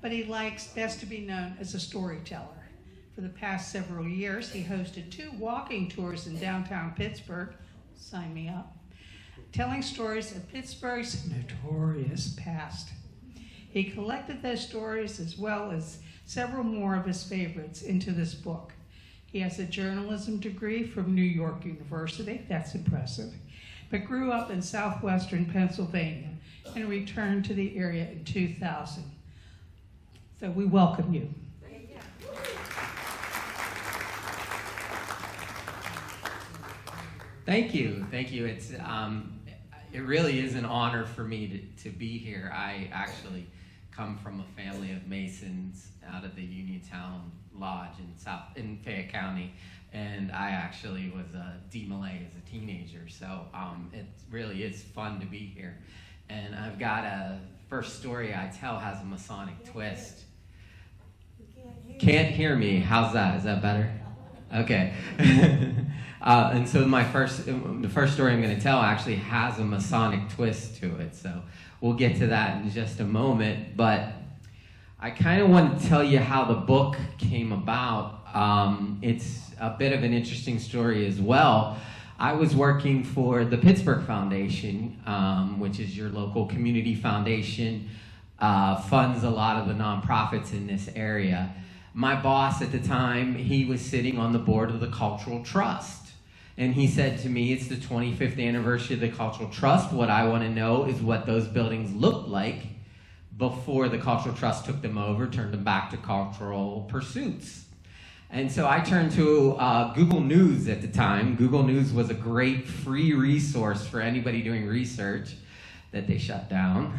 but he likes best to be known as a storyteller. For the past several years, he hosted 2 walking tours in downtown Pittsburgh, sign me up, telling stories of Pittsburgh's notorious past. He collected those stories as well as several more of his favorites into this book. He has a journalism degree from New York University, that's impressive, but grew up in southwestern Pennsylvania and returned to the area in 2000. So we welcome you. Thank you. It really is an honor for me to be here. I actually come from a family of Masons out of the Uniontown Lodge in Fayette County, and I actually was a DMLA as a teenager, so it really is fun to be here. And I've got a first story I tell has a Masonic twist. Can't hear me. How's that? Is that better? Okay. And so the first story I'm going to tell actually has a Masonic twist to it. So we'll get to that in just a moment. But I kind of want to tell you how the book came about. It's a bit of an interesting story as well. I was working for the Pittsburgh Foundation, which is your local community foundation, funds a lot of the nonprofits in this area. My boss at the time, he was sitting on the board of the Cultural Trust. And he said to me, it's the 25th anniversary of the Cultural Trust. What I want to know is what those buildings looked like before the Cultural Trust took them over, turned them back to cultural pursuits. And so I turned to Google News at the time. Google News was a great free resource for anybody doing research that they shut down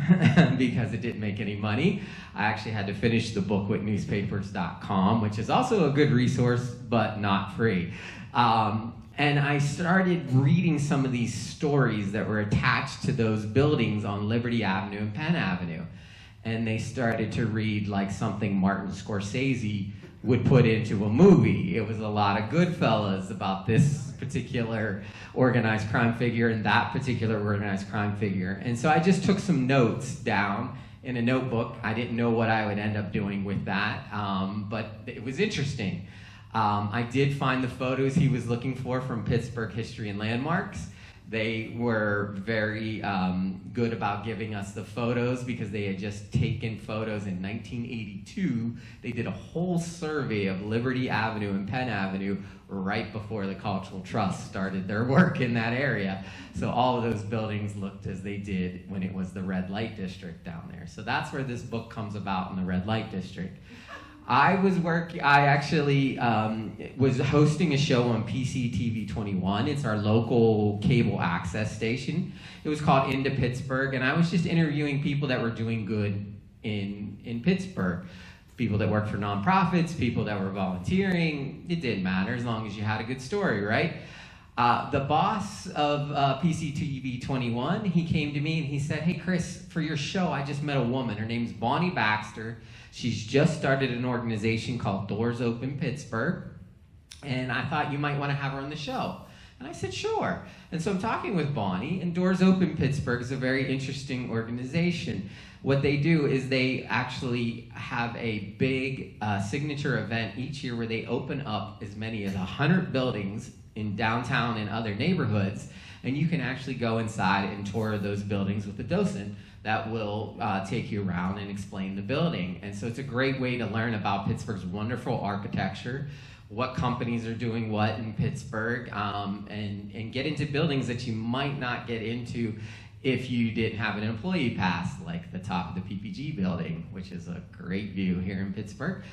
because it didn't make any money. I actually had to finish the book with newspapers.com, which is also a good resource, but not free. And I started reading some of these stories that were attached to those buildings on Liberty Avenue and Penn Avenue. And they started to read like something Martin Scorsese would put into a movie. It was a lot of Goodfellas about this particular organized crime figure and that particular organized crime figure. And so I just took some notes down in a notebook. I didn't know what I would end up doing with that, but it was interesting. I did find the photos he was looking for from Pittsburgh History and Landmarks. They were very good about giving us the photos because they had just taken photos in 1982. They did a whole survey of Liberty Avenue and Penn Avenue right before the Cultural Trust started their work in that area. So all of those buildings looked as they did when it was the red light district down there. So that's where this book comes about, in the red light district. I actually was hosting a show on PCTV 21. It's our local cable access station. It was called Into Pittsburgh, and I was just interviewing people that were doing good in Pittsburgh. People that worked for nonprofits, people that were volunteering. It didn't matter as long as you had a good story, right? The boss of PCTV 21, he came to me and he said, "Hey Chris, for your show, I just met a woman. Her name's Bonnie Baxter. She's just started an organization called Doors Open Pittsburgh, and I thought you might want to have her on the show." And I said, sure. And so I'm talking with Bonnie, and Doors Open Pittsburgh is a very interesting organization. What they do is they actually have a big signature event each year where they open up as many as 100 buildings in downtown and other neighborhoods, and you can actually go inside and tour those buildings with a docent that will take you around and explain the building. And so it's a great way to learn about Pittsburgh's wonderful architecture, what companies are doing what in Pittsburgh, and get into buildings that you might not get into if you didn't have an employee pass, like the top of the PPG building, which is a great view here in Pittsburgh.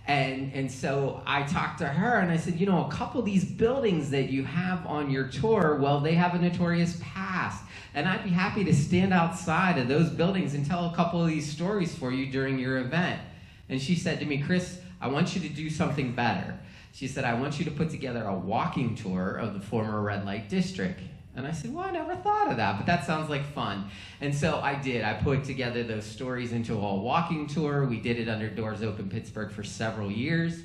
And so I talked to her and I said, a couple of these buildings that you have on your tour, well, they have a notorious past. And I'd be happy to stand outside of those buildings and tell a couple of these stories for you during your event. And she said to me, Chris, I want you to do something better. She said, I want you to put together a walking tour of the former red light district. And I said, well, I never thought of that, but that sounds like fun. And so I did. I put together those stories into a walking tour. We did it under Doors Open Pittsburgh for several years.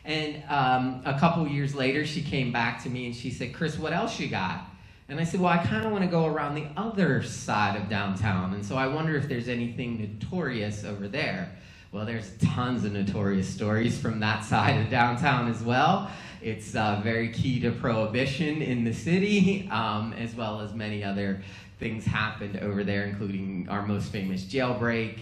And a couple years later, she came back to me and she said, Chris, what else you got? And I said, well, I kind of want to go around the other side of downtown. And so I wonder if there's anything notorious over there. Well, there's tons of notorious stories from that side of downtown as well. It's very key to prohibition in the city, as well as many other things happened over there, including our most famous jailbreak.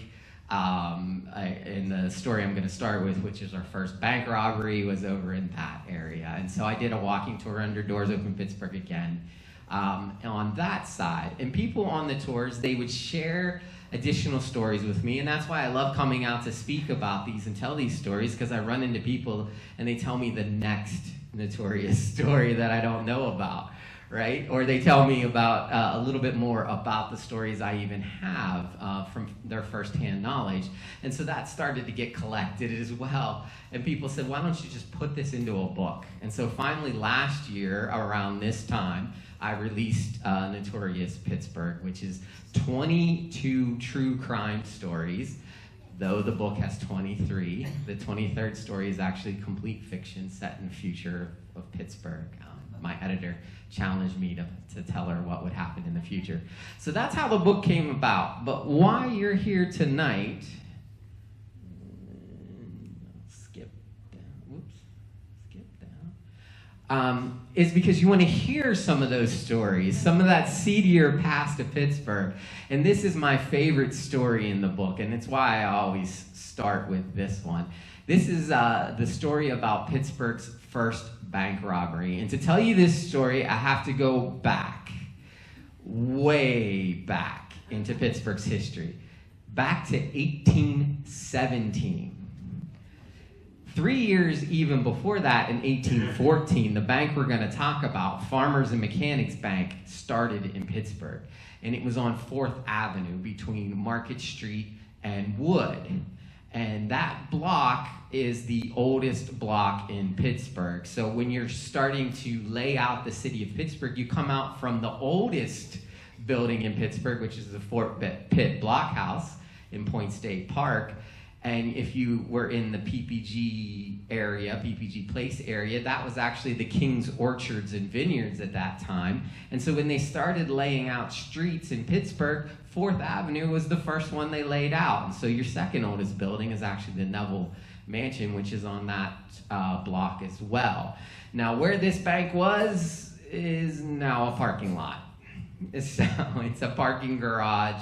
And the story I'm going to start with, which is our first bank robbery, was over in that area. And so I did a walking tour under Doors Open Pittsburgh again. On that side. And people on the tours, they would share additional stories with me, and that's why I love coming out to speak about these and tell these stories, because I run into people and they tell me the next notorious story that I don't know about, right? Or they tell me about a little bit more about the stories I even have from their firsthand knowledge. And so that started to get collected as well. And people said, why don't you just put this into a book? And so finally last year, around this time, I released Notrorious Pittsburgh, which is 22 true crime stories, though the book has 23. The 23rd story is actually complete fiction set in the future of Pittsburgh. My editor challenged me to tell her what would happen in the future. So that's how the book came about. But why you're here tonight, is because you want to hear some of those stories, some of that seedier past of Pittsburgh. And this is my favorite story in the book, and it's why I always start with this one. This is the story about Pittsburgh's first bank robbery. And to tell you this story, I have to go back, way back into Pittsburgh's history, back to 1817. 3 years even before that, in 1814, the bank we're going to talk about, Farmers and Mechanics Bank, started in Pittsburgh. And it was on 4th Avenue between Market Street and Wood. And that block is the oldest block in Pittsburgh. So when you're starting to lay out the city of Pittsburgh, you come out from the oldest building in Pittsburgh, which is the Fort Pitt Blockhouse in Point State Park. And if you were in the PPG area, PPG Place area, that was actually the King's Orchards and Vineyards at that time. And so when they started laying out streets in Pittsburgh, 4th Avenue was the first one they laid out. And so your second oldest building is actually the Neville Mansion, which is on that block as well. Now, where this bank was is now a parking lot. It's a parking garage.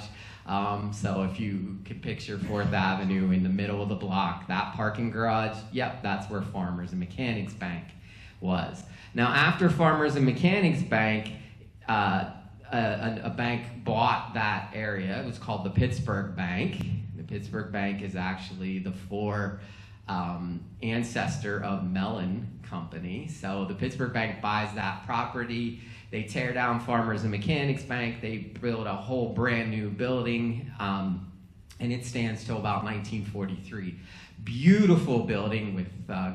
So if you could picture 4th Avenue in the middle of the block, that parking garage, yep, that's where Farmers and Mechanics Bank was. Now, after Farmers and Mechanics Bank, a bank bought that area. It was called the Pittsburgh Bank. The Pittsburgh Bank is actually the ancestor of Mellon Company. So the Pittsburgh Bank buys that property. They tear down Farmers and Mechanics Bank. They build a whole brand new building, and it stands till about 1943. Beautiful building with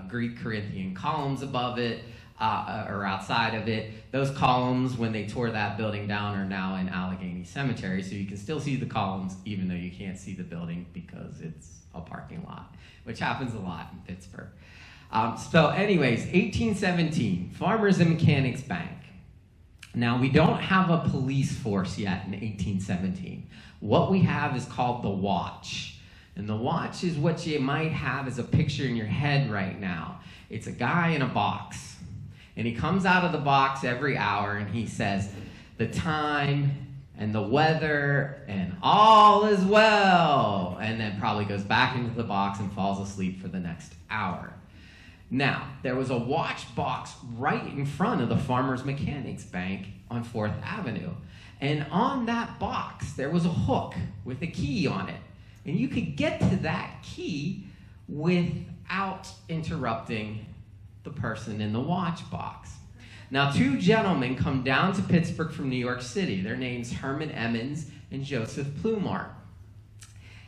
Greek Corinthian columns above it, or outside of it. Those columns, when they tore that building down, are now in Allegheny Cemetery, so you can still see the columns even though you can't see the building because it's a parking lot, which happens a lot in Pittsburgh. So anyways, 1817, Farmers and Mechanics Bank. Now, we don't have a police force yet in 1817. What we have is called the Watch. And the Watch is what you might have as a picture in your head right now. It's a guy in a box. And he comes out of the box every hour and he says, the time and the weather and all is well. And then probably goes back into the box and falls asleep for the next hour. Now, there was a watch box right in front of the Farmers Mechanics Bank on 4th Avenue. And on that box, there was a hook with a key on it. And you could get to that key without interrupting the person in the watch box. Now, 2 gentlemen come down to Pittsburgh from New York City. Their names Herman Emmons and Joseph Plumart.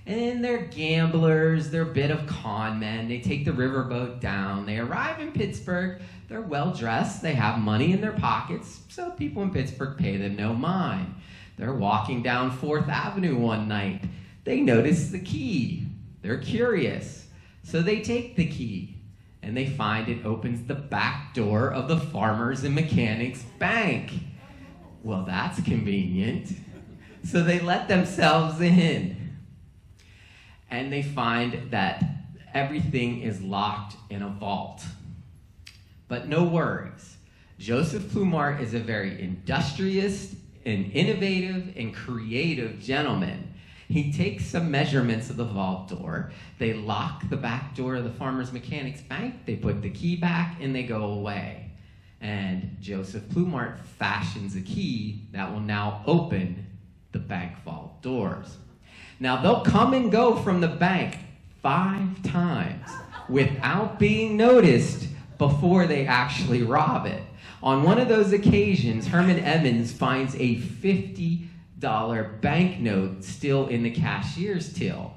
And they're gamblers, they're a bit of con men. They take the riverboat down. They arrive in Pittsburgh. They're well-dressed. They have money in their pockets, so people in Pittsburgh pay them no mind. They're walking down 4th Avenue one night. They notice the key. They're curious. So they take the key, and they find it opens the back door of the Farmers and Mechanics Bank. Well, that's convenient. So they let themselves in. And they find that everything is locked in a vault. But no worries. Joseph Plumart is a very industrious and innovative and creative gentleman. He takes some measurements of the vault door. They lock the back door of the Farmers Mechanics Bank. They put the key back and they go away. And Joseph Plumart fashions a key that will now open the bank vault doors. Now they'll come and go from the bank 5 times without being noticed before they actually rob it. On one of those occasions, Herman Emmons finds a $50 banknote still in the cashier's till.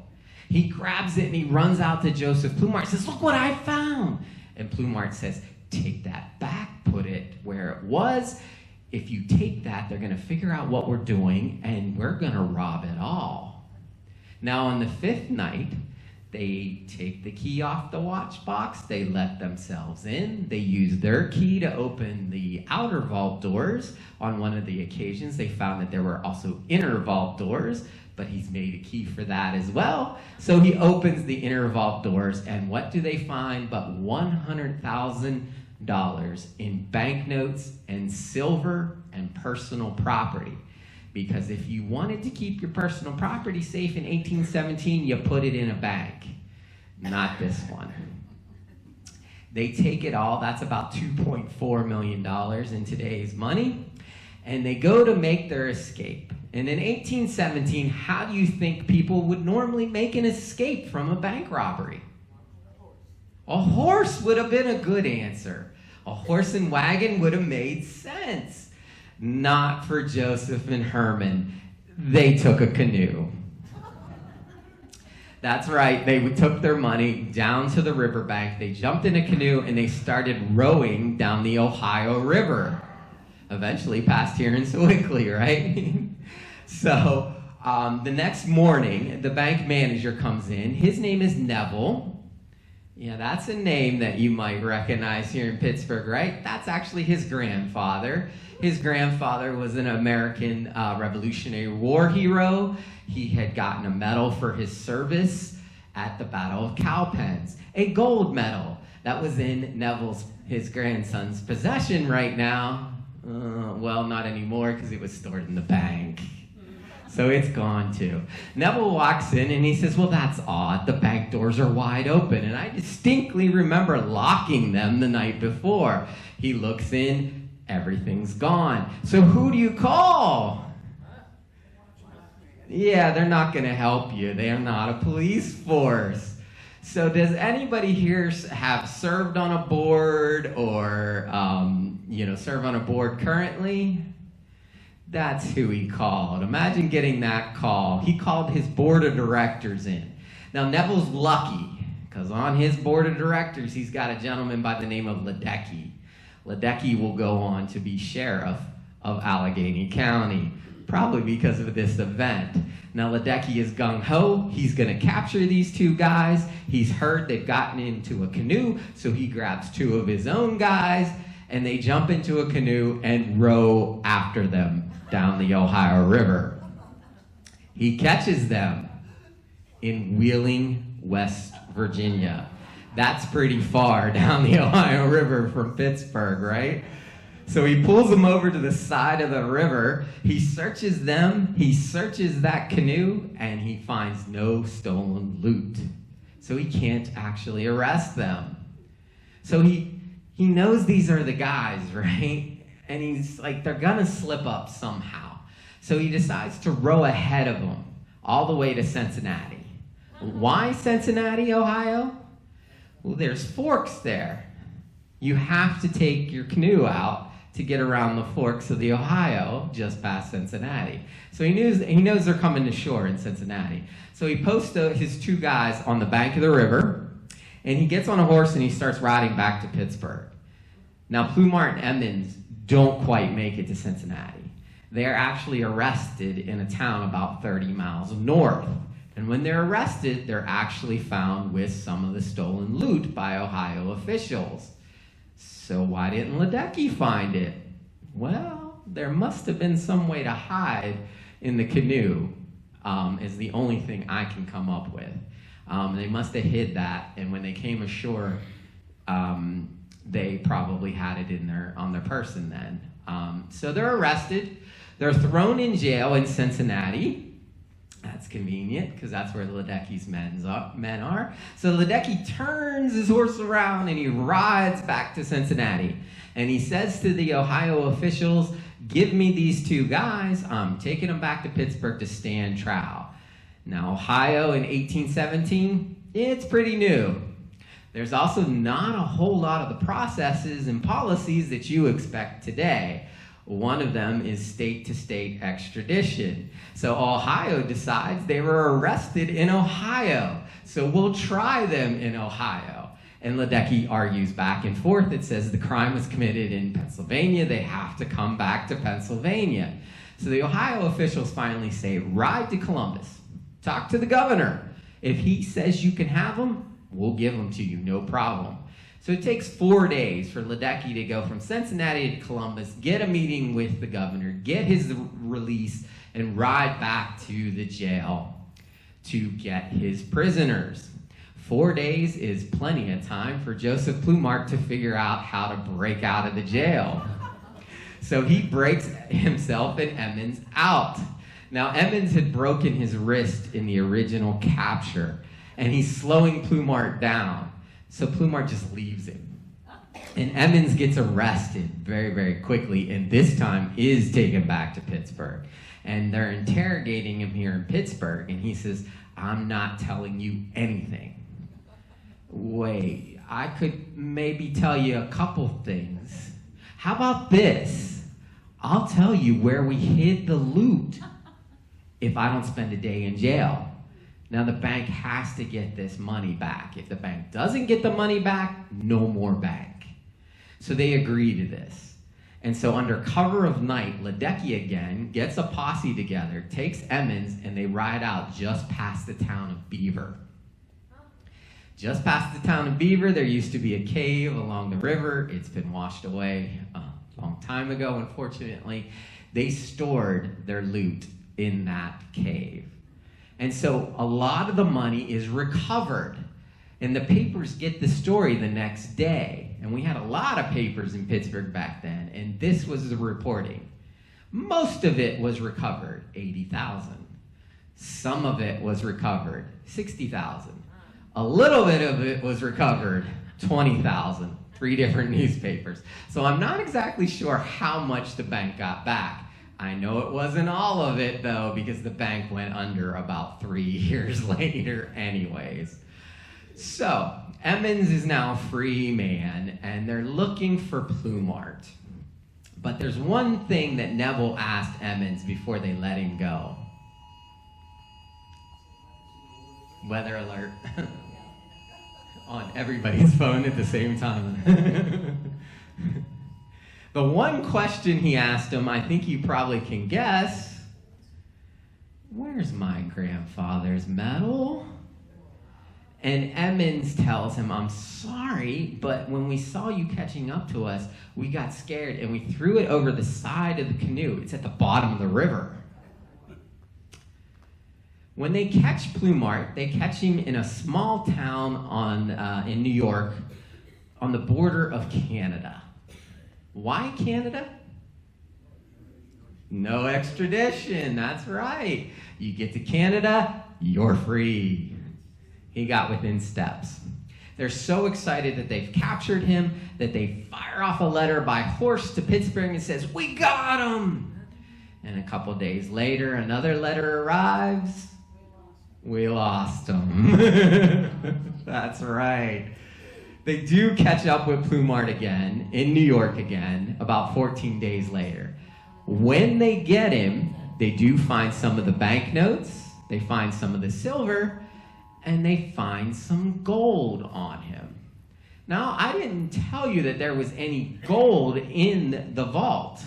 He grabs it and he runs out to Joseph Plumart and says, "Look what I found." And Plumart says, "Take that back, put it where it was. If you take that, they're gonna figure out what we're doing and we're gonna rob it all." Now on the 5th night, they take the key off the watch box, they let themselves in, they use their key to open the outer vault doors. On one of the occasions, they found that there were also inner vault doors, but he's made a key for that as well. So he opens the inner vault doors, and what do they find but $100,000 in banknotes and silver and personal property. Because if you wanted to keep your personal property safe in 1817, you put it in a bank. Not this one. They take it all. That's about $2.4 million in today's money. And they go to make their escape. And in 1817, how do you think people would normally make an escape from a bank robbery? A horse would have been a good answer. A horse and wagon would have made sense. Not for Joseph and Herman. They took a canoe. That's right, they took their money down to the riverbank, they jumped in a canoe, and they started rowing down the Ohio River. Eventually past here in Sewickley, right? So the next morning, the bank manager comes in. His name is Neville. Yeah, that's a name that you might recognize here in Pittsburgh, right? That's actually his grandfather. His grandfather was an American Revolutionary War hero. He had gotten a medal for his service at the Battle of Cowpens, a gold medal that was in his grandson's possession right now. Well, not anymore because it was stored in the bank. So it's gone too. Neville walks in and he says, "Well, that's odd. The bank doors are wide open." And I distinctly remember locking them the night before. He looks in, everything's gone. So who do you call? Yeah, they're not going to help you. They are not a police force. So does anybody here have served on a board or, serve on a board currently? That's who he called. Imagine getting that call. He called his board of directors in. Now, Neville's lucky, because on his board of directors, he's got a gentleman by the name of Ledecky. Ledecky will go on to be sheriff of Allegheny County, probably because of this event. Now, Ledecky is gung-ho. He's going to capture these 2 guys. He's heard they've gotten into a canoe, so he grabs 2 of his own guys, and they jump into a canoe and row after them down the Ohio River. He catches them in Wheeling, West Virginia. That's pretty far down the Ohio River from Pittsburgh, right? So he pulls them over to the side of the river. He searches them. He searches that canoe, and he finds no stolen loot. So he can't actually arrest them. So he knows these are the guys, right? And he's like, they're gonna slip up somehow. So he decides to row ahead of them all the way to Cincinnati. Why Cincinnati, Ohio? Well, there's forks there. You have to take your canoe out to get around the forks of the Ohio just past Cincinnati. So he knows they're coming to shore in Cincinnati. So he posts his 2 guys on the bank of the river, and he gets on a horse and he starts riding back to Pittsburgh. Now, Plumart and Emmons don't quite make it to Cincinnati. They're actually arrested in a town about 30 miles north. And when they're arrested, they're actually found with some of the stolen loot by Ohio officials. So why didn't Ledecky find it? Well, there must have been some way to hide in the canoe, is the only thing I can come up with. They must have hid that, and when they came ashore, they probably had it on their person then. So they're arrested. They're thrown in jail in Cincinnati. That's convenient, because that's where Ledecky's men are. So Ledecky turns his horse around and he rides back to Cincinnati. And he says to the Ohio officials, "Give me these two guys. I'm taking them back to Pittsburgh to stand trial." Now, Ohio in 1817, it's pretty new. There's also not a whole lot of the processes and policies that you expect today. One of them is state-to-state extradition. So Ohio decides they were arrested in Ohio, so we'll try them in Ohio. And Ledecky argues back and forth. It says the crime was committed in Pennsylvania. They have to come back to Pennsylvania. So the Ohio officials finally say, ride to Columbus. Talk to the governor. If he says you can have them, we'll give them to you, no problem. So it takes 4 days for Ledecky to go from Cincinnati to Columbus, get a meeting with the governor, get his release, and ride back to the jail to get his prisoners. 4 days is plenty of time for Joseph Plumart to figure out how to break out of the jail. So he breaks himself and Emmons out. Now, Emmons had broken his wrist in the original capture, and he's slowing Plumart down. So Plumart just leaves him. And Emmons gets arrested very, very quickly, and this time is taken back to Pittsburgh. And they're interrogating him here in Pittsburgh, and he says, "I'm not telling you anything." Wait, I could maybe tell you a couple things. How about this? I'll tell you where we hid the loot if I don't spend a day in jail. Now, the bank has to get this money back. If the bank doesn't get the money back, no more bank. So they agree to this. And so under cover of night, Ledecky again gets a posse together, takes Emmons, and they ride out just past the town of Beaver. Just past the town of Beaver, there used to be a cave along the river. It's been washed away a long time ago, unfortunately. They stored their loot in that cave. And so a lot of the money is recovered. And the papers get the story the next day. And we had a lot of papers in Pittsburgh back then. And this was the reporting. Most of it was recovered, 80,000. Some of it was recovered, 60,000. A little bit of it was recovered, 20,000. 3 different newspapers. So I'm not exactly sure how much the bank got back. I know it wasn't all of it, though, because the bank went under about 3 years later anyways. So, Emmons is now a free man, and they're looking for Plumart. But there's one thing that Neville asked Emmons before they let him go. Weather alert. On everybody's phone at the same time. The one question he asked him, I think you probably can guess, where's my grandfather's medal? And Emmons tells him, I'm sorry, but when we saw you catching up to us, we got scared and we threw it over the side of the canoe. It's at the bottom of the river. When they catch Plumart, they catch him in a small town in New York on the border of Canada. Why Canada? No extradition, that's right. You get to Canada, you're free. He got within steps. They're so excited that they've captured him that they fire off a letter by horse to Pittsburgh and says, we got him! And a couple days later, another letter arrives. We lost him. That's right. They do catch up with Plumart again, in New York again, about 14 days later. When they get him, they do find some of the banknotes, they find some of the silver, and they find some gold on him. Now, I didn't tell you that there was any gold in the vault,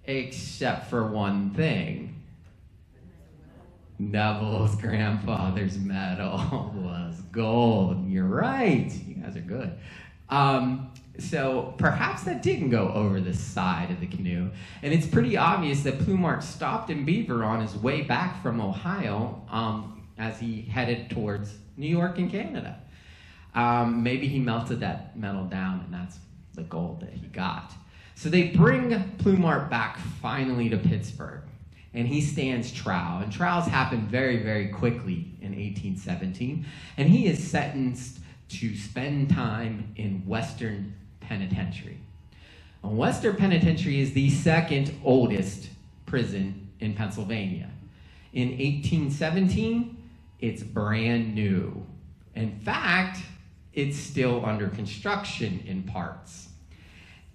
except for one thing. Neville's grandfather's medal was gold. You're right. You guys are good. So perhaps that didn't go over the side of the canoe. And it's pretty obvious that Plumart stopped in Beaver on his way back from Ohio as he headed towards New York and Canada. Maybe he melted that metal down, and that's the gold that he got. So they bring Plumart back finally to Pittsburgh, and he stands trial. And trials happen very, very quickly in 1817, and he is sentenced to spend time in Western Penitentiary. And Western Penitentiary is the second oldest prison in Pennsylvania. In 1817, it's brand new. In fact, it's still under construction in parts.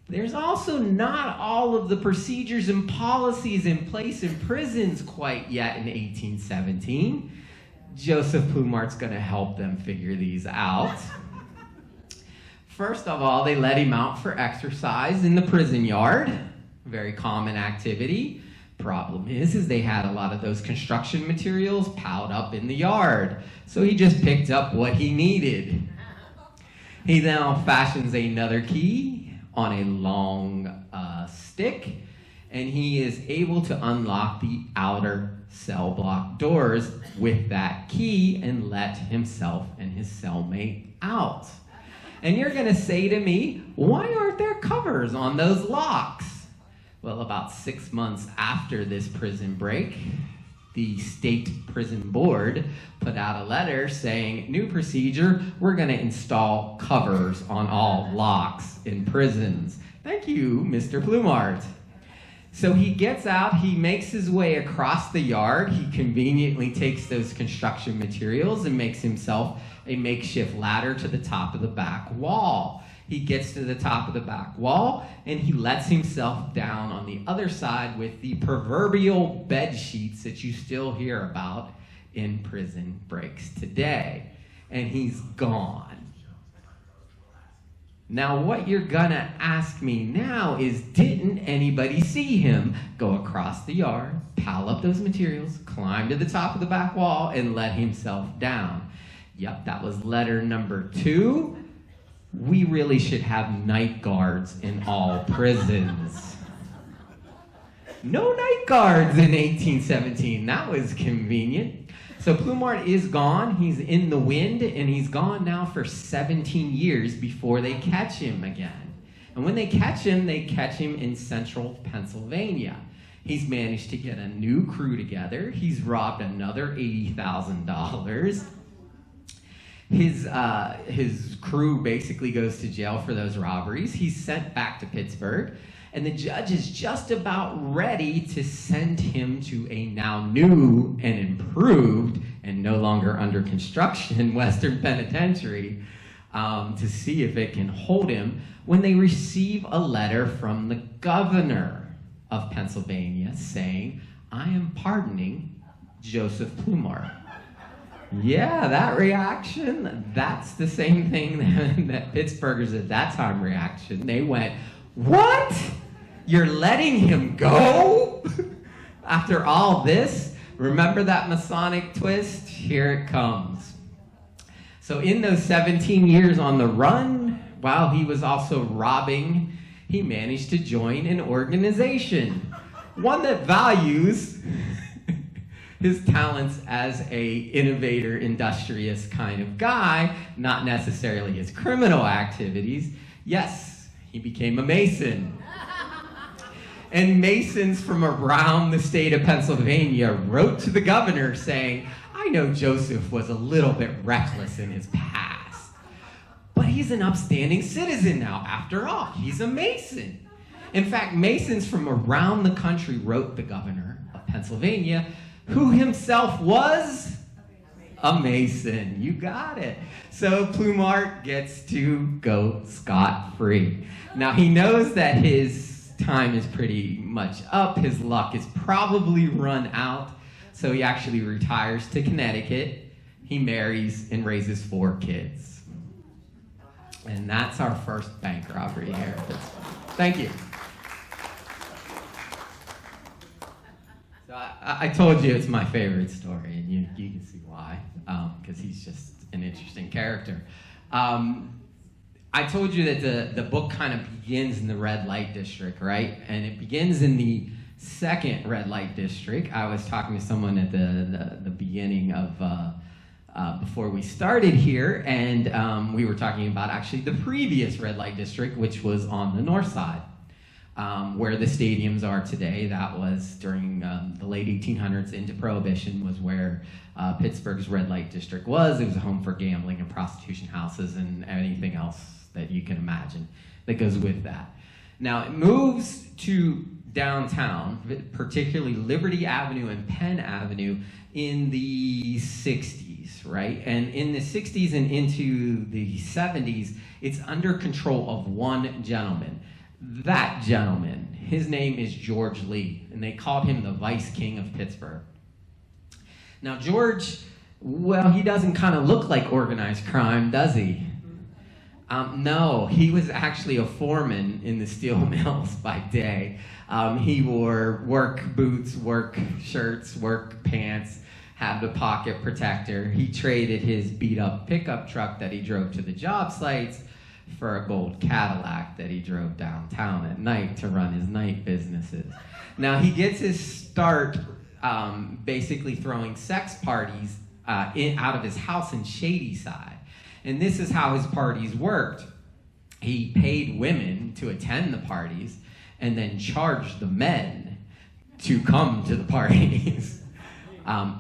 There's also not all of the procedures and policies in place in prisons quite yet in 1817. Joseph Plumart's going to help them figure these out. First of all, they let him out for exercise in the prison yard. Very common activity. Problem is they had a lot of those construction materials piled up in the yard. So he just picked up what he needed. He now fashions another key on a long stick, and he is able to unlock the outer cell block doors with that key and let himself and his cellmate out. And you're going to say to me, why aren't there covers on those locks? Well, about 6 months after this prison break, the state prison board put out a letter saying, new procedure, we're going to install covers on all locks in prisons. Thank you, Mr. Plumart. So he gets out, he makes his way across the yard, he conveniently takes those construction materials and makes himself a makeshift ladder to the top of the back wall. He gets to the top of the back wall and he lets himself down on the other side with the proverbial bed sheets that you still hear about in prison breaks today. And he's gone. Now what you're gonna ask me now is, didn't anybody see him go across the yard, pile up those materials, climb to the top of the back wall, and let himself down? Yep, that was letter number 2. We really should have night guards in all prisons. No night guards in 1817. That was convenient. So Plumart is gone. He's in the wind, and he's gone now for 17 years before they catch him again. And when they catch him in central Pennsylvania. He's managed to get a new crew together. He's robbed another $80,000. His crew basically goes to jail for those robberies. He's sent back to Pittsburgh, and the judge is just about ready to send him to a now new and improved and no longer under construction Western Penitentiary to see if it can hold him, when they receive a letter from the governor of Pennsylvania saying, I am pardoning Joseph Plumart. Yeah, that reaction, that's the same thing that Pittsburghers at that time reaction. They went, what? You're letting him go? After all this? Remember that Masonic twist? Here it comes. So in those 17 years on the run, while he was also robbing, he managed to join an organization. One that values his talents as a innovator, industrious kind of guy, not necessarily his criminal activities. Yes, he became a Mason. And Masons from around the state of Pennsylvania wrote to the governor saying, I know Joseph was a little bit reckless in his past, but he's an upstanding citizen now, after all. He's a Mason. In fact, Masons from around the country wrote the governor of Pennsylvania, who himself was a Mason. You got it. So Plumart gets to go scot-free. Now he knows that his time is pretty much up. His luck is probably run out. So he actually retires to Connecticut. He marries and raises 4 kids. And that's our first bank robbery here. Thank you. So I told you it's my favorite story, and you can see why, because he's just an interesting character. I told you that the book kind of begins in the red light district, right? And it begins in the second red light district. I was talking to someone at the beginning of before we started here, and we were talking about actually the previous red light district, which was on the north side, where the stadiums are today. That was during the late 1800s into Prohibition was where Pittsburgh's red light district was. It was a home for gambling and prostitution houses and anything else that you can imagine that goes with that. Now it moves to downtown, particularly Liberty Avenue and Penn Avenue in the 60s, right? And in the 60s and into the 70s, it's under control of one gentleman. That gentleman, his name is George Lee, and they called him the Vice King of Pittsburgh. Now George, well, he doesn't kind of look like organized crime, does he? No, he was actually a foreman in the steel mills by day. He wore work boots, work shirts, work pants, had a pocket protector. He traded his beat-up pickup truck that he drove to the job sites for a gold Cadillac that he drove downtown at night to run his night businesses. Now, he gets his start basically throwing sex parties out of his house in Shadyside. And this is how his parties worked. He paid women to attend the parties and then charged the men to come to the parties.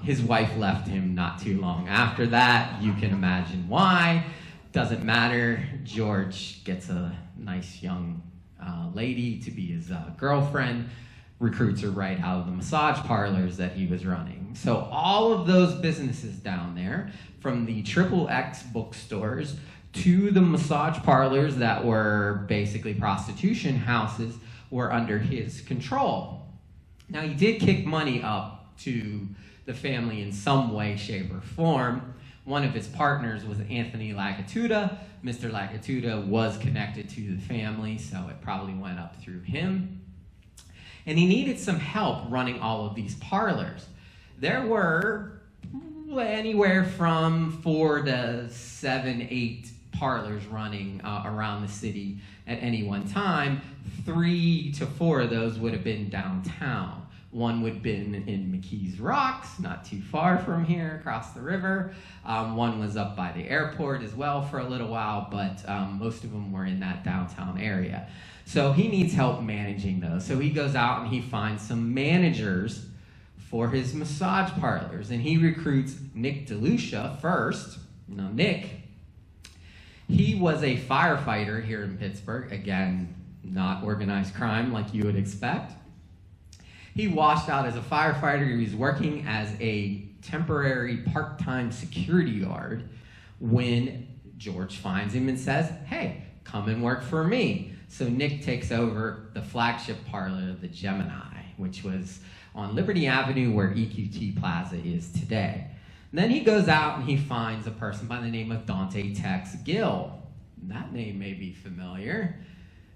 His wife left him not too long after that. You can imagine why. Doesn't matter. George gets a nice young lady to be his girlfriend, recruits her right out of the massage parlors that he was running. So all of those businesses down there, from the XXX bookstores to the massage parlors that were basically prostitution houses, were under his control. Now, he did kick money up to the family in some way, shape, or form. One of his partners was Anthony Lagatuda. Mr. Lagatuda was connected to the family, so it probably went up through him. And he needed some help running all of these parlors. There were anywhere from 4 to 7, 8 parlors running around the city at any one time. 3 to 4 of those would have been downtown. One would have been in McKees Rocks, not too far from here, across the river. One was up by the airport as well for a little while, but most of them were in that downtown area. So he needs help managing those. So he goes out and he finds some managers for his massage parlors, and he recruits Nick DeLucia first. Now, Nick, he was a firefighter here in Pittsburgh. Again, not organized crime like you would expect. He washed out as a firefighter. He was working as a temporary part-time security guard when George finds him and says, hey, come and work for me. So Nick takes over the flagship parlor, the Gemini, which was on Liberty Avenue where EQT Plaza is today. And then he goes out and he finds a person by the name of Dante Tex Gill. That name may be familiar.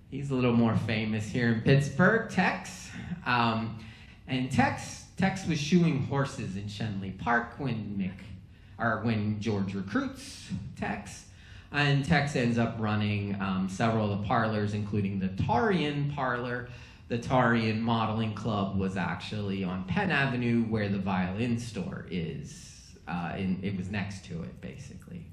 He's a little more famous here in Pittsburgh, Tex. And Tex was shoeing horses in Shenley Park when George recruits Tex. And Tex ends up running several of the parlors, including the Tarian parlor. The Tarian Modeling Club was actually on Penn Avenue where the violin store is. It was next to it, basically.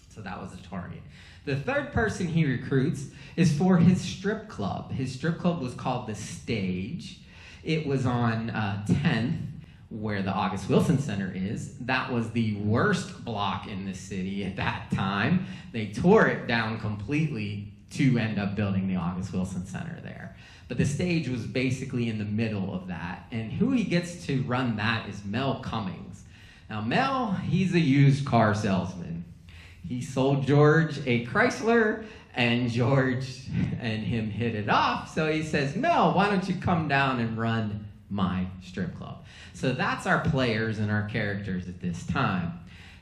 So that was the Tarian. The third person he recruits is for his strip club. His strip club was called The Stage. It was on 10th, where the August Wilson Center is. That was the worst block in the city at that time. They tore it down completely to end up building the August Wilson Center there. But the Stage was basically in the middle of that. And who he gets to run that is Mel Cummings. Now Mel, he's a used car salesman. He sold George a Chrysler, and George and him hit it off. So he says, Mel, why don't you come down and run my strip club? So that's our players and our characters at this time.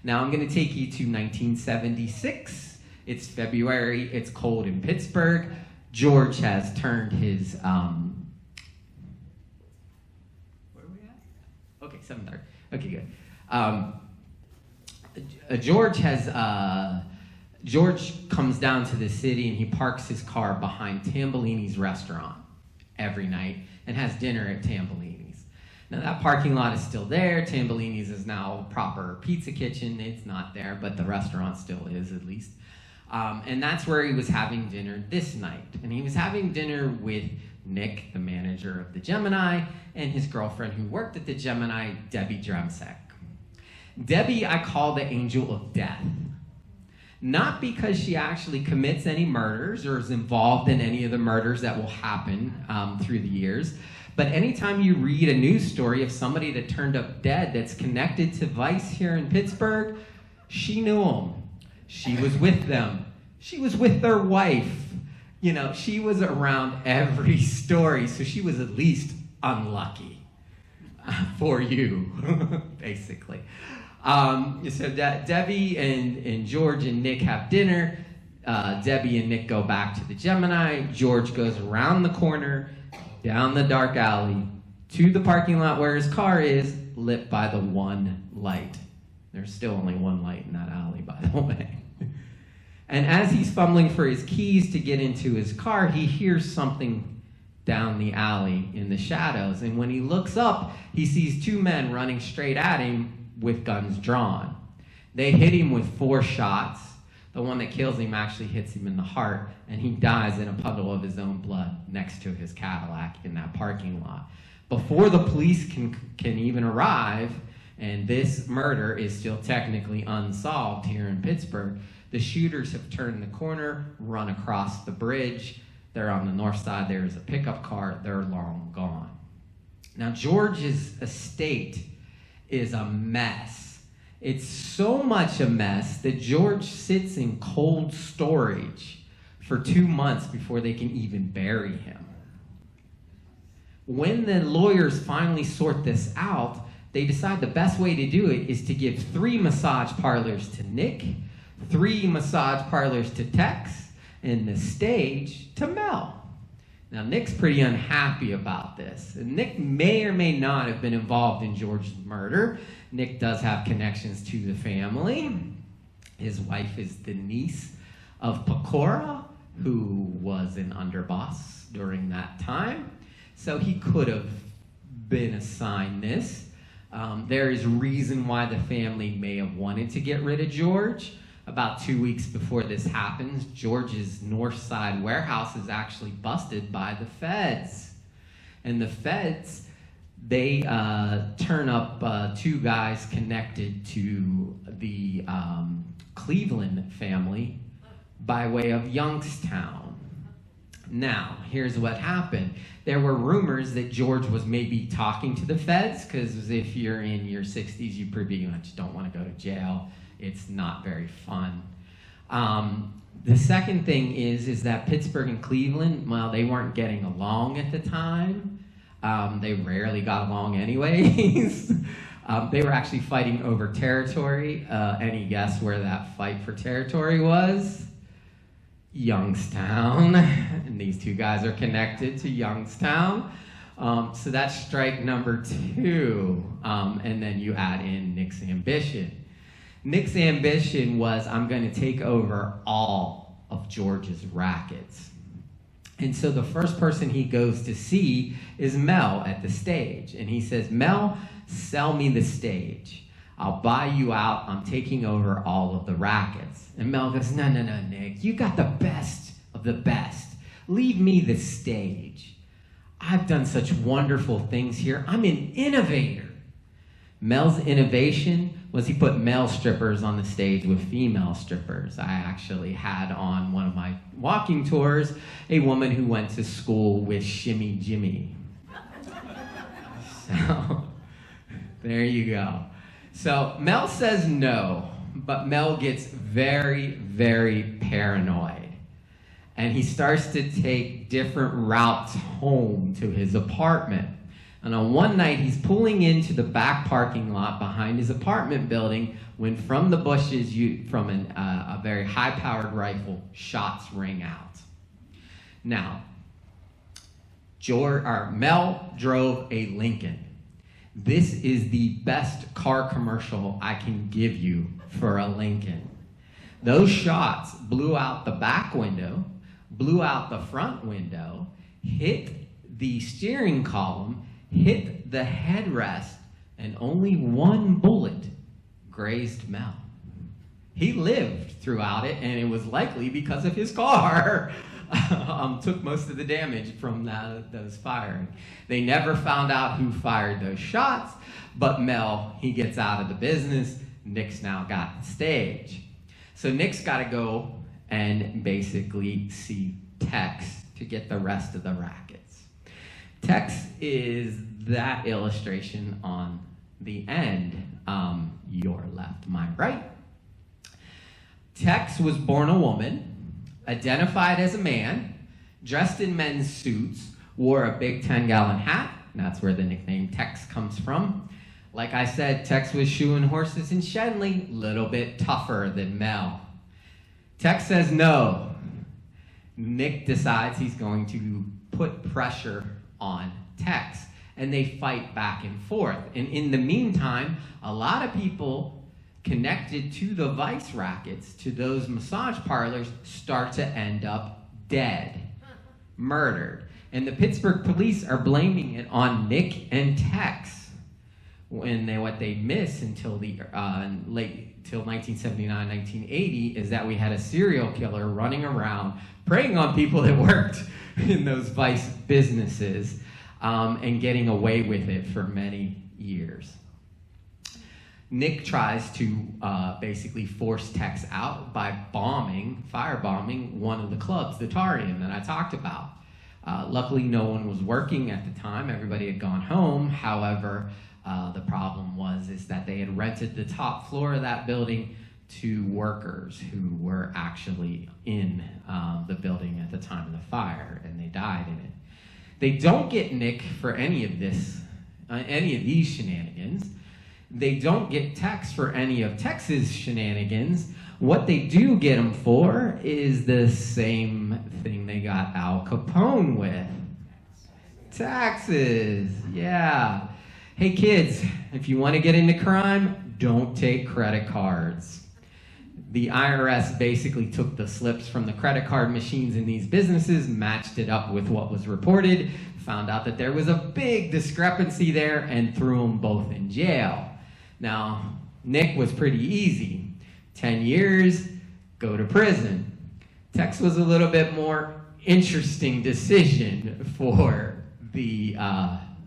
Now I'm going to take you to 1976. It's February. It's cold in Pittsburgh. George has turned his... where are we at? Okay, 7:30. Okay, good. George has George comes down to the city and he parks his car behind Tambellini's restaurant every night and has dinner at Tambellini's. Now that parking lot is still there. Tambellini's is now a proper pizza kitchen. It's not there, but the restaurant still is, at least. And that's where he was having dinner this night. And he was having dinner with Nick, the manager of the Gemini, and his girlfriend who worked at the Gemini, Debbie Dremsek. Debbie, I call the angel of death. Not because she actually commits any murders or is involved in any of the murders that will happen through the years, but anytime you read a news story of somebody that turned up dead that's connected to Vice here in Pittsburgh, she knew them. She was with them. She was with their wife. You know, she was around every story, so she was at least unlucky for you, basically. So Debbie and George and Nick have dinner. Debbie and Nick go back to the Gemini. George goes around the corner, down the dark alley, to the parking lot where his car is, lit by the one light. There's still only one light in that alley, by the way. And as he's fumbling for his keys to get into his car, he hears something down the alley in the shadows. And when he looks up, he sees two men running straight at him with guns drawn. They hit him with 4 shots. The one that kills him actually hits him in the heart, and he dies in a puddle of his own blood next to his Cadillac in that parking lot. Before the police can even arrive, and this murder is still technically unsolved here in Pittsburgh, the shooters have turned the corner, run across the bridge. They're on the north side. There's a pickup car. They're long gone. Now, George's estate is a mess. It's so much a mess that George sits in cold storage for 2 months before they can even bury him. When the lawyers finally sort this out, they decide the best way to do it is to give 3 massage parlors to Nick, 3 massage parlors to Tex, and the stage to Mel. Now, Nick's pretty unhappy about this. And Nick may or may not have been involved in George's murder. Nick does have connections to the family. His wife is the niece of Pecora, who was an underboss during that time. So he could have been assigned this. There is reason why the family may have wanted to get rid of George. About 2 weeks before this happens, George's North Side warehouse is actually busted by the feds. And the feds, they turn up 2 guys connected to the Cleveland family by way of Youngstown. Now, here's what happened. There were rumors that George was maybe talking to the feds, because if you're in your 60s, you pretty much don't want to go to jail. It's not very fun. The second thing is that Pittsburgh and Cleveland, well, they weren't getting along at the time. They rarely got along anyways. They were actually fighting over territory. Any guess where that fight for territory was? Youngstown. And these 2 guys are connected to Youngstown. So that's strike number 2. And then you add in Nick's ambition. Nick's ambition was, I'm going to take over all of George's rackets. And so the first person he goes to see is Mel at the stage. And he says, Mel, sell me the stage. I'll buy you out. I'm taking over all of the rackets. And Mel goes, no, Nick. You got the best of the best. Leave me the stage. I've done such wonderful things here. I'm an innovator. Mel's innovation was he put male strippers on the stage with female strippers. I actually had on one of my walking tours a woman who went to school with Shimmy Jimmy. So, there you go. So, Mel says no, but Mel gets very, very paranoid. And he starts to take different routes home to his apartment. And on one night, he's pulling into the back parking lot behind his apartment building when from the bushes, from a very high-powered rifle, shots ring out. Now, Mel drove a Lincoln. This is the best car commercial I can give you for a Lincoln. Those shots blew out the back window, blew out the front window, hit the steering column, hit the headrest, and only one bullet grazed Mel. He lived throughout it, and it was likely because of his car. Took most of the damage from those firing. They never found out who fired those shots, but Mel, he gets out of the business. Nick's now got the stage. So Nick's got to go and basically see Tex to get the rest of the rackets. Tex is that illustration on the end, your left, my right. Tex was born a woman, identified as a man, dressed in men's suits, wore a big 10-gallon hat, and that's where the nickname Tex comes from. Like I said, Tex was shoeing horses in Shenley, a little bit tougher than Mel. Tex says no. Nick decides he's going to put pressure on Tex, and they fight back and forth. And in the meantime, a lot of people connected to the vice rackets, to those massage parlors, start to end up dead, murdered. And the Pittsburgh police are blaming it on Nick and Tex. What they miss until till 1979, 1980 is that we had a serial killer running around preying on people that worked in those vice businesses and getting away with it for many years. Nick tries to basically force Tex out by firebombing one of the clubs, the Tarium that I talked about. Luckily, no one was working at the time. Everybody had gone home. However, the problem is that they had rented the top floor of that building to workers who were actually in the building at the time of the fire, and they died in it. They don't get Nick for any of these shenanigans. They don't get Tex for any of Tex's shenanigans. What they do get him for is the same thing they got Al Capone with. Taxes, yeah. Hey kids, if you want to get into crime, don't take credit cards. The IRS basically took the slips from the credit card machines in these businesses, matched it up with what was reported, found out that there was a big discrepancy there, and threw them both in jail. Now, Nick was pretty easy. 10 years, go to prison. Tex was a little bit more interesting decision for the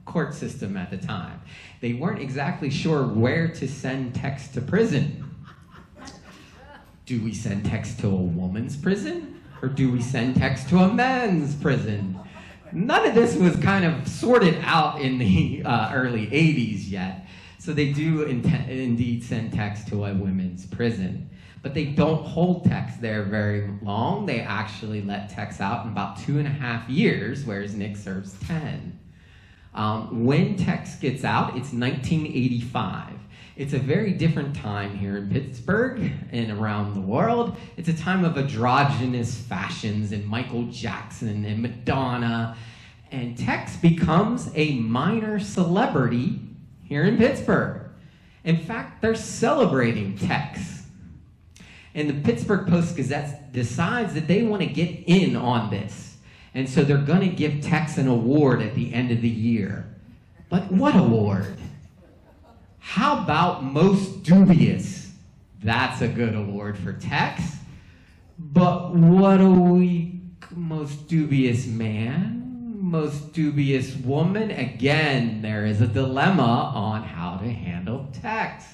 court system at the time. They weren't exactly sure where to send Tex to prison. Do we send Tex to a woman's prison? Or do we send Tex to a men's prison? None of this was kind of sorted out in the early 80s yet. So they do indeed send Tex to a women's prison. But they don't hold Tex there very long. They actually let Tex out in about 2.5 years, whereas Nick serves 10. When Tex gets out, it's 1985. It's a very different time here in Pittsburgh and around the world. It's a time of androgynous fashions and Michael Jackson and Madonna. And Tex becomes a minor celebrity here in Pittsburgh. In fact, they're celebrating Tex. And the Pittsburgh Post-Gazette decides that they want to get in on this. And so they're going to give Tex an award at the end of the year. But what award? How about most dubious? That's a good award for Tex. But what are we, most dubious man? Most dubious woman? Again, there is a dilemma on how to handle Tex.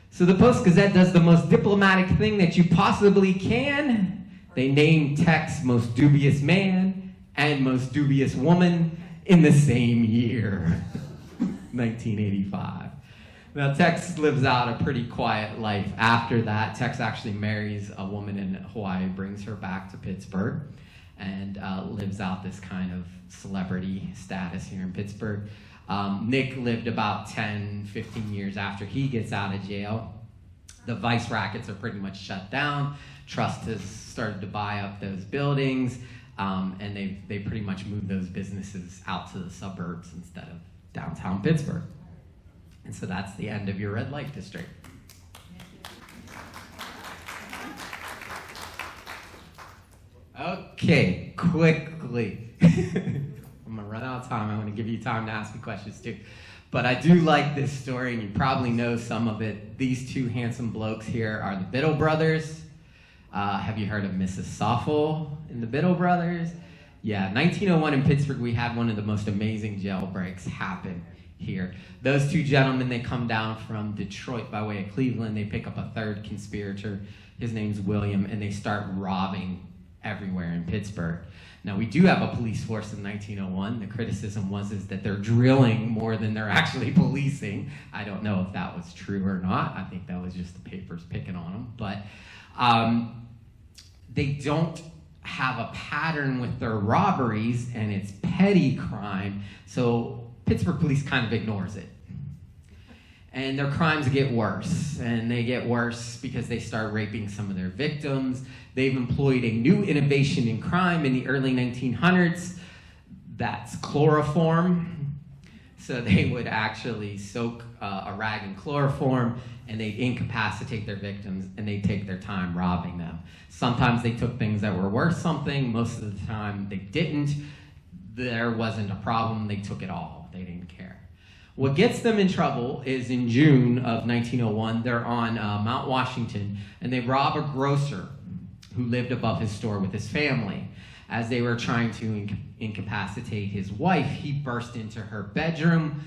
So the Post-Gazette does the most diplomatic thing that you possibly can. They name Tex most dubious man and most dubious woman in the same year, 1985. Now, Tex lives out a pretty quiet life after that. Tex actually marries a woman in Hawaii, brings her back to Pittsburgh, and lives out this kind of celebrity status here in Pittsburgh. Nick lived about 10, 15 years after he gets out of jail. The vice rackets are pretty much shut down. Trust has started to buy up those buildings, and they pretty much moved those businesses out to the suburbs instead of downtown Pittsburgh. And so that's the end of your red light district. Okay, quickly. I'm gonna run out of time. I'm gonna give you time to ask me questions too. But I do like this story, and you probably know some of it. These two handsome blokes here are the Biddle brothers. Have you heard of Mrs. Soffel and the Biddle brothers? Yeah, 1901 in Pittsburgh, we had one of the most amazing jailbreaks happen here. Those two gentlemen, they come down from Detroit by way of Cleveland. They pick up a third conspirator. His name's William, and they start robbing everywhere in Pittsburgh. Now, we do have a police force in 1901. The criticism was that they're drilling more than they're actually policing. I don't know if that was true or not. I think that was just the papers picking on them. But they don't have a pattern with their robberies, and it's petty crime. So Pittsburgh police kind of ignores it. And their crimes get worse, and they get worse because they start raping some of their victims. They've employed a new innovation in crime in the early 1900s. That's chloroform. So they would actually soak a rag in chloroform, and they'd incapacitate their victims, and they'd take their time robbing them. Sometimes they took things that were worth something. Most of the time they didn't. There wasn't a problem. They took it all. They didn't care. What gets them in trouble is in June of 1901, they're on Mount Washington, and they rob a grocer who lived above his store with his family. As they were trying to incapacitate his wife, he burst into her bedroom,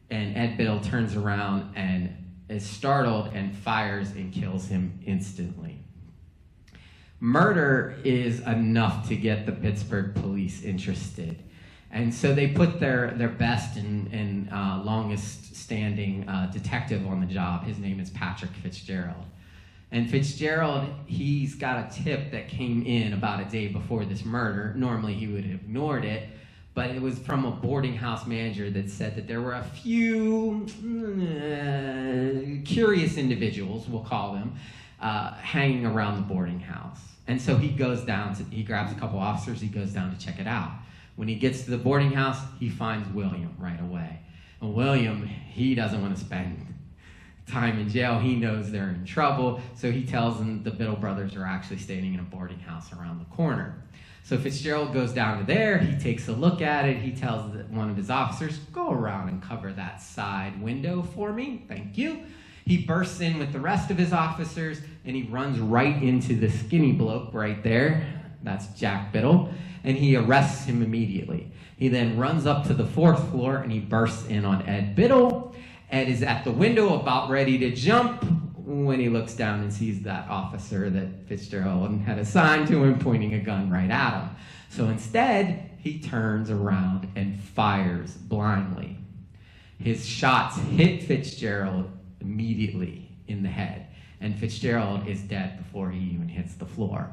and Ed Biddle turns around and is startled and fires and kills him instantly. Murder is enough to get the Pittsburgh police interested. And so they put their best and longest standing detective on the job. His name is Patrick Fitzgerald. And Fitzgerald, he's got a tip that came in about a day before this murder. Normally he would have ignored it, but it was from a boarding house manager that said that there were a few curious individuals, we'll call them, hanging around the boarding house. And so he grabs a couple officers, he goes down to check it out. When he gets to the boarding house, he finds William right away. And William, he doesn't want to spend time in jail. He knows they're in trouble, so he tells them the Biddle brothers are actually staying in a boarding house around the corner. So Fitzgerald goes down to there, he takes a look at it, he tells one of his officers, go around and cover that side window for me, thank you. He bursts in with the rest of his officers, and he runs right into the skinny bloke right there. That's Jack Biddle. And he arrests him immediately. He then runs up to the 4th floor, and he bursts in on Ed Biddle. Ed is at the window about ready to jump when he looks down and sees that officer that Fitzgerald had assigned to him pointing a gun right at him. So instead, he turns around and fires blindly. His shots hit Fitzgerald immediately in the head, and Fitzgerald is dead before he even hits the floor.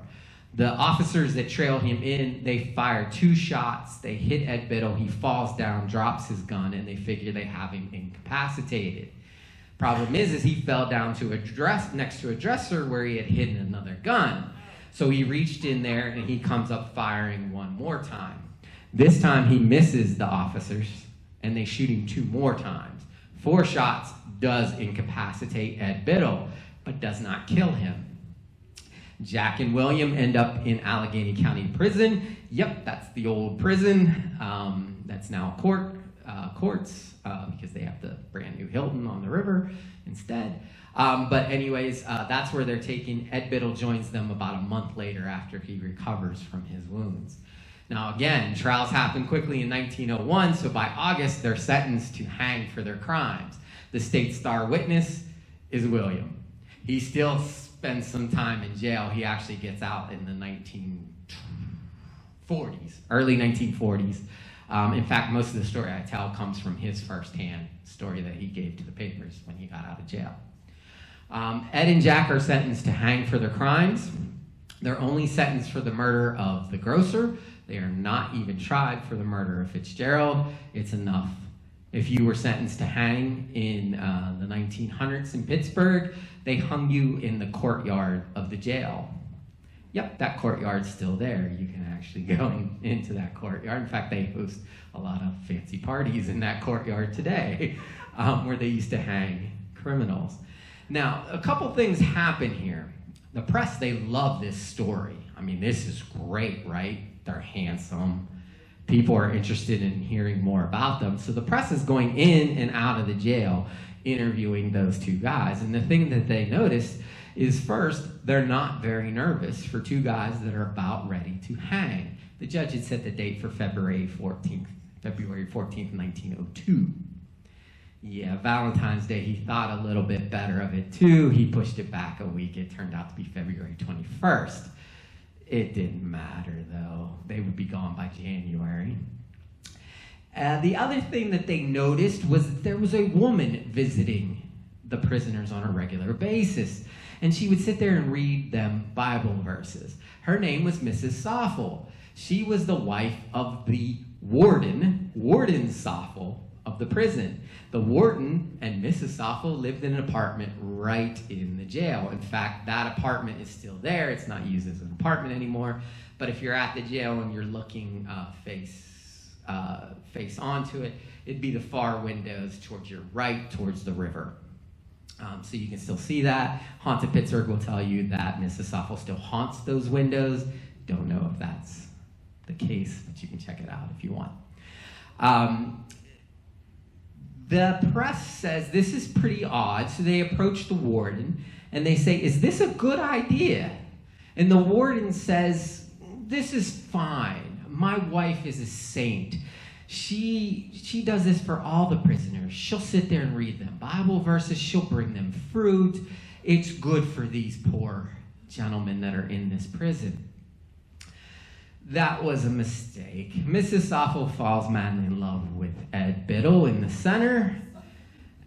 The officers that trail him in, they fire 2 shots. They hit Ed Biddle. He falls down, drops his gun, and they figure they have him incapacitated. Problem is he fell down next to a dresser where he had hidden another gun. So he reached in there, and he comes up firing one more time. This time he misses the officers, and they shoot him 2 more times. 4 shots does incapacitate Ed Biddle, but does not kill him. Jack and William end up in Allegheny County Prison. Yep, that's the old prison. That's now courts because they have the brand new Hilton on the river instead. But anyways, that's where they're taken. Ed Biddle joins them about a month later after he recovers from his wounds. Now again, trials happen quickly in 1901, so by August they're sentenced to hang for their crimes. The state's star witness is William. He still spends some time in jail. He actually gets out in the 1940s, early 1940s. In fact, most of the story I tell comes from his firsthand story that he gave to the papers when he got out of jail. Ed and Jack are sentenced to hang for their crimes. They're only sentenced for the murder of the grocer. They are not even tried for the murder of Fitzgerald. It's enough. If you were sentenced to hang in the 1900s in Pittsburgh, they hung you in the courtyard of the jail. Yep, that courtyard's still there. You can actually go into that courtyard. In fact, they host a lot of fancy parties in that courtyard today where they used to hang criminals. Now, a couple things happen here. The press, they love this story. I mean, this is great, right? They're handsome. People are interested in hearing more about them. So the press is going in and out of the jail interviewing those two guys. And the thing that they noticed is, first, they're not very nervous for two guys that are about ready to hang. The judge had set the date for February 14th, 1902. Yeah, Valentine's Day, he thought a little bit better of it too. He pushed it back a week. It turned out to be February 21st. It didn't matter, though. They would be gone by January. The other thing that they noticed was that there was a woman visiting the prisoners on a regular basis, and she would sit there and read them Bible verses. Her name was Mrs. Soffel. She was the wife of the Warden Soffel of the prison. The warden and Mrs. Soffel lived in an apartment right in the jail. In fact, that apartment is still there. It's not used as an apartment anymore. But if you're at the jail and you're looking face onto it, it'd be the far windows towards your right, towards the river. So you can still see that. Haunted Pittsburgh will tell you that Mrs. Soffel still haunts those windows. Don't know if that's the case, but you can check it out if you want. The press says this is pretty odd, so they approach the warden and they say, "Is this a good idea?" And the warden says, "This is fine. My wife is a saint. She does this for all the prisoners. She'll sit there and read them Bible verses. She'll bring them fruit. It's good for these poor gentlemen that are in this prison." That was a mistake. Mrs. Soffel falls madly in love with Ed Biddle in the center,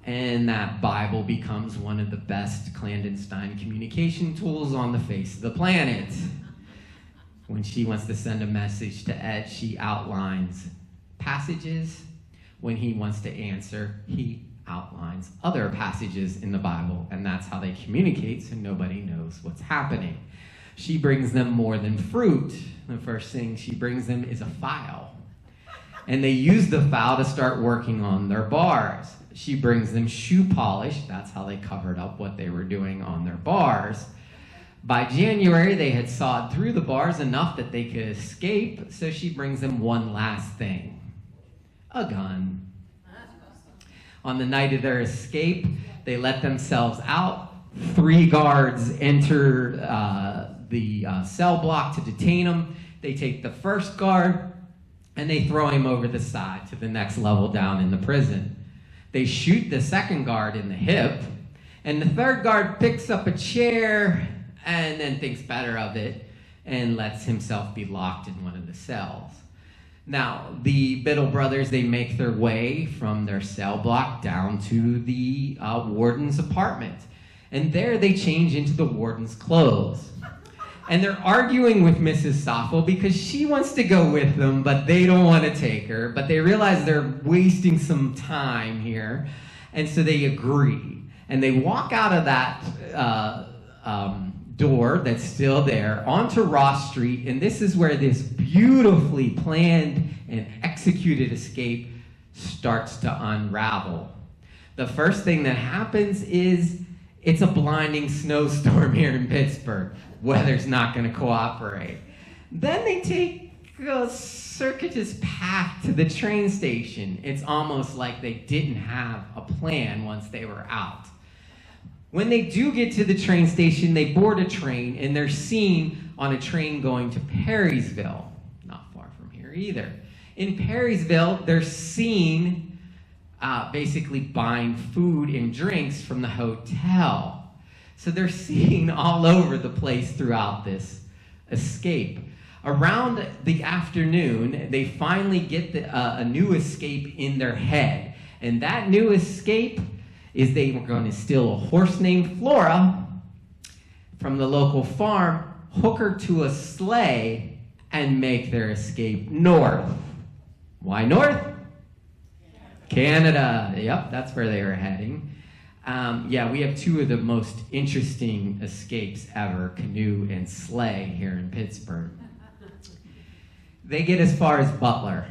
and that Bible becomes one of the best clandestine communication tools on the face of the planet. When she wants to send a message to Ed, she outlines passages. When he wants to answer, he outlines other passages in the Bible, and that's how they communicate, so nobody knows what's happening. She brings them more than fruit. The first thing she brings them is a file. And they use the file to start working on their bars. She brings them shoe polish. That's how they covered up what they were doing on their bars. By January, they had sawed through the bars enough that they could escape, so she brings them one last thing: a gun. On the night of their escape, they let themselves out. 3 guards enter the cell block to detain them. They take the first guard and they throw him over the side to the next level down in the prison. They shoot the second guard in the hip, and the third guard picks up a chair and then thinks better of it and lets himself be locked in one of the cells. Now, the Biddle brothers, they make their way from their cell block down to the warden's apartment. And there they change into the warden's clothes. And they're arguing with Mrs. Soffel because she wants to go with them, but they don't want to take her. But they realize they're wasting some time here. And so they agree. And they walk out of that door that's still there onto Ross Street. And this is where this beautifully planned and executed escape starts to unravel. The first thing that happens is it's a blinding snowstorm here in Pittsburgh. Weather's not going to cooperate. Then they take a circuitous path to the train station. It's almost like they didn't have a plan once they were out. When they do get to the train station, they board a train, and they're seen on a train going to Perrysville. Not far from here either. In Perrysville, they're seen basically buying food and drinks from the hotel. So they're seen all over the place throughout this escape. Around the afternoon, they finally get a new escape in their head. And that new escape is they were going to steal a horse named Flora from the local farm, hook her to a sleigh, and make their escape north. Why north? Canada. Yep, that's where they were heading. We have 2 of the most interesting escapes ever, canoe and sleigh, here in Pittsburgh. They get as far as Butler.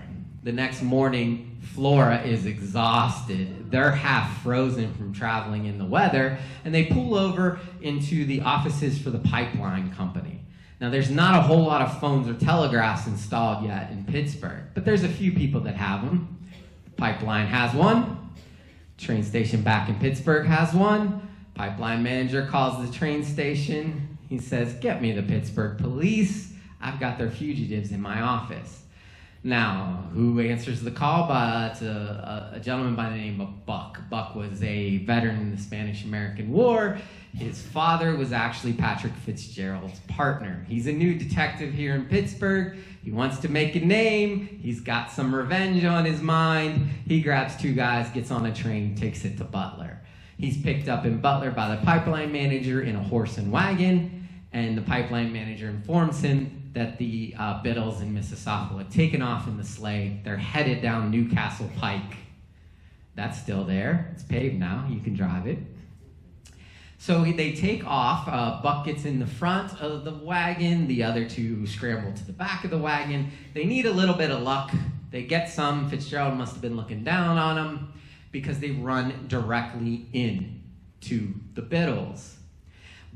The next morning, Flora is exhausted. They're half frozen from traveling in the weather, and they pull over into the offices for the pipeline company. Now, there's not a whole lot of phones or telegraphs installed yet in Pittsburgh, but there's a few people that have them. The pipeline has one. Train station back in Pittsburgh has one. Pipeline manager calls the train station. He says, "Get me the Pittsburgh police. I've got their fugitives in my office." Now, who answers the call? It's a gentleman by the name of Buck. Buck was a veteran in the Spanish-American War. His father was actually Patrick Fitzgerald's partner. He's a new detective here in Pittsburgh. He wants to make a name. He's got some revenge on his mind. He grabs two guys, gets on a train, takes it to Butler. He's picked up in Butler by the pipeline manager in a horse and wagon, and the pipeline manager informs him that the Biddles and Mrs. Soffel had taken off in the sleigh. They're headed down Newcastle Pike. That's still there. It's paved now. You can drive it. So they take off. Buck gets in the front of the wagon. The other two scramble to the back of the wagon. They need a little bit of luck. They get some. Fitzgerald must have been looking down on them because they run directly in to the Biddles.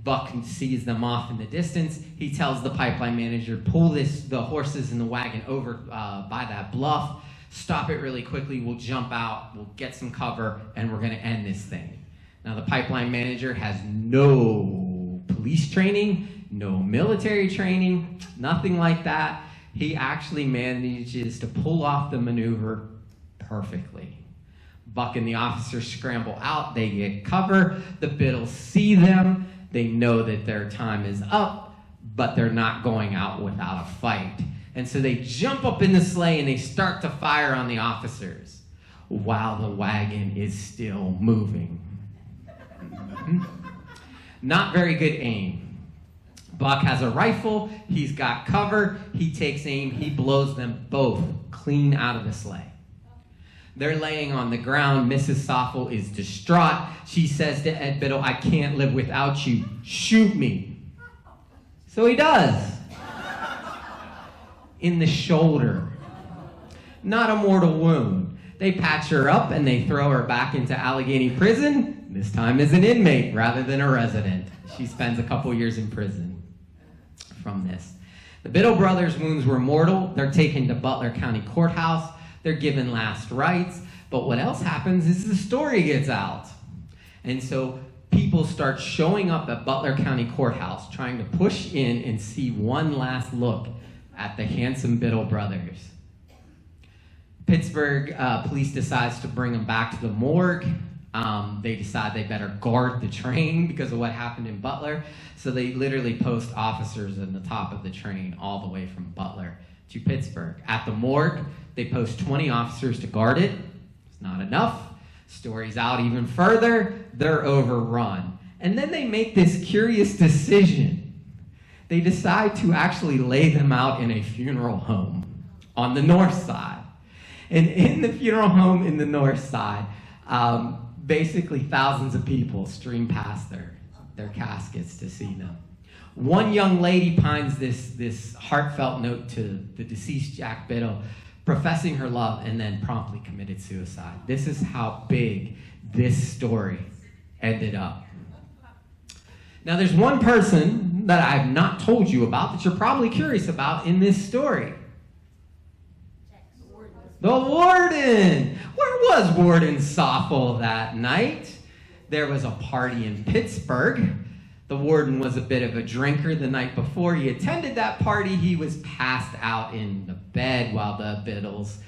Buck sees them off in the distance. He tells the pipeline manager, pull the horses in the wagon over by that bluff, stop it really quickly, we'll jump out, we'll get some cover, and we're gonna end this thing. Now the pipeline manager has no police training, no military training, nothing like that. He actually manages to pull off the maneuver perfectly. Buck and the officers scramble out, they get cover, the Biddles see them, they know that their time is up, but they're not going out without a fight. And so they jump up in the sleigh and they start to fire on the officers while the wagon is still moving. Not very good aim. Buck has a rifle, he's got cover, he takes aim, he blows them both clean out of the sleigh. They're laying on the ground. Mrs. Soffel is distraught. She says to Ed Biddle, "I can't live without you. Shoot me." So he does. In the shoulder. Not a mortal wound. They patch her up and they throw her back into Allegheny Prison, this time as an inmate rather than a resident. She spends a couple years in prison from this. The Biddle brothers' wounds were mortal. They're taken to Butler County Courthouse. They're given last rites, but what else happens is the story gets out. And so people start showing up at Butler County Courthouse trying to push in and see one last look at the handsome Biddle brothers. Pittsburgh police decides to bring them back to the morgue. They decide they better guard the train because of what happened in Butler. So they literally post officers on the top of the train all the way from Butler to Pittsburgh. At the morgue, they post 20 officers to guard it. It's not enough. Story's out even further. They're overrun. And then they make this curious decision. They decide to actually lay them out in a funeral home on the north side. And in the funeral home in the north side, basically thousands of people stream past their caskets to see them. One young lady pines this heartfelt note to the deceased Jack Biddle, professing her love, and then promptly committed suicide. This is how big this story ended up. Now, there's one person that I've not told you about that you're probably curious about in this story. The warden. Where was Warden Soffel that night? There was a party in Pittsburgh. The warden was a bit of a drinker the night before he attended that party. He was passed out in the bed while the Biddles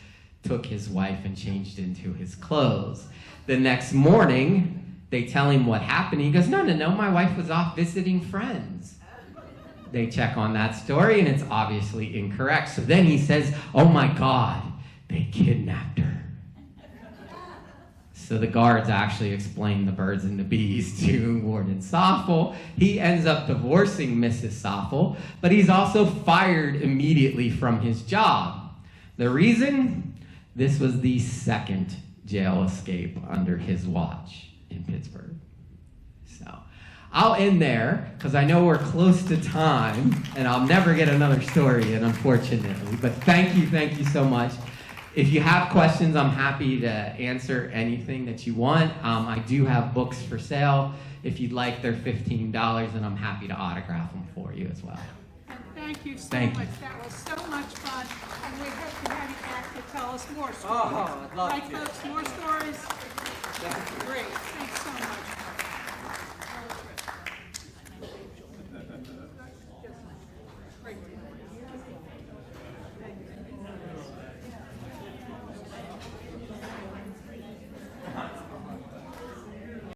took his wife and changed into his clothes. The next morning, they tell him what happened. He goes, no, my wife was off visiting friends. They check on that story, and it's obviously incorrect. So then he says, oh my God, they kidnapped her. So the guards actually explain the birds and the bees to Warden Soffel. He ends up divorcing Mrs. Soffel, but he's also fired immediately from his job. The reason? This was the second jail escape under his watch in Pittsburgh. So I'll end there because I know we're close to time and I'll never get another story in, unfortunately. But thank you so much. If you have questions, I'm happy to answer anything that you want. I do have books for sale. If you'd like, they're $15, and I'm happy to autograph them for you as well. And thank you so Thank much. you. That was so much fun. And we hope to have you back to tell us more stories. Oh, I'd love Right, to. folks, more stories.